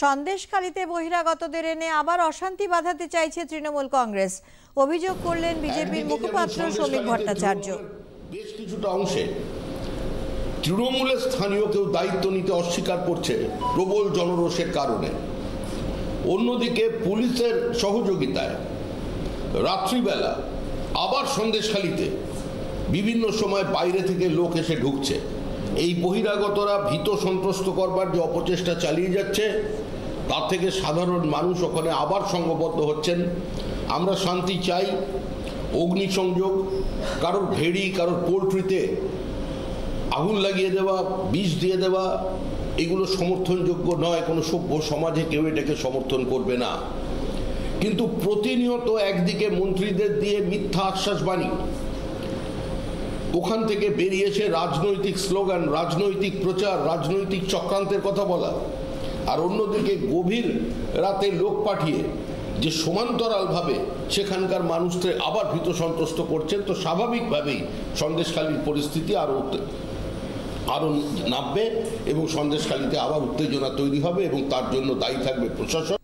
সন্দেশখালীতে বহিরাগতদের এনে আবার অশান্তি বাঁধাতে চাইছে তৃণমূল কংগ্রেস। অভিযোগ করলেন বিজেপির মুখপাত্র শ্রমিক ভট্টাচার্য। বেশ কিছুটা অংশে তৃণমূলের স্থানীয় কেউ দায়িত্ব নিতে অস্বীকার করছে প্রবল জনরোষের কারণে। অন্যদিকে পুলিশের সহযোগিতায় রাত্রিবেলা আবার সন্দেশখালীতে বিভিন্ন সময় বাইরে থেকে লোক এসে ঢুকছে। এই বহিরাগতরা ভীত সন্ত্রস্ত করবার যে অপচেষ্টা চালিয়ে যাচ্ছে, তার থেকে সাধারণ মানুষ ওখানে আবার সংঘবদ্ধ হচ্ছেন। আমরা শান্তি চাই। অগ্নিসংযোগ, কারোর ভেড়ি, কারোর পোলট্রিতে আগুন লাগিয়ে দেওয়া, বিষ দিয়ে দেওয়া, এগুলো সমর্থনযোগ্য নয়। কোনো সভ্য সমাজে কেউ এটাকে সমর্থন করবে না। কিন্তু প্রতিনিয়ত একদিকে মন্ত্রীদের দিয়ে মিথ্যা আশ্বাসবাণী, ওখান থেকে বেরিয়েছে রাজনৈতিক স্লোগান, রাজনৈতিক প্রচার, রাজনৈতিক চক্রান্তের কথা বলা, আর অন্যদিকে গভীর রাতে লোক পাঠিয়ে যে সমান্তরালভাবে সেখানকার মানুষদের আবার ভীত সন্ত্রস্ত করছেন। তো স্বাভাবিকভাবেই সন্দেশখালীর পরিস্থিতি আরও নামবে এবং সন্দেশখালীতে আবার উত্তেজনা তৈরি হবে এবং তার জন্য দায়ী থাকবে প্রশাসন।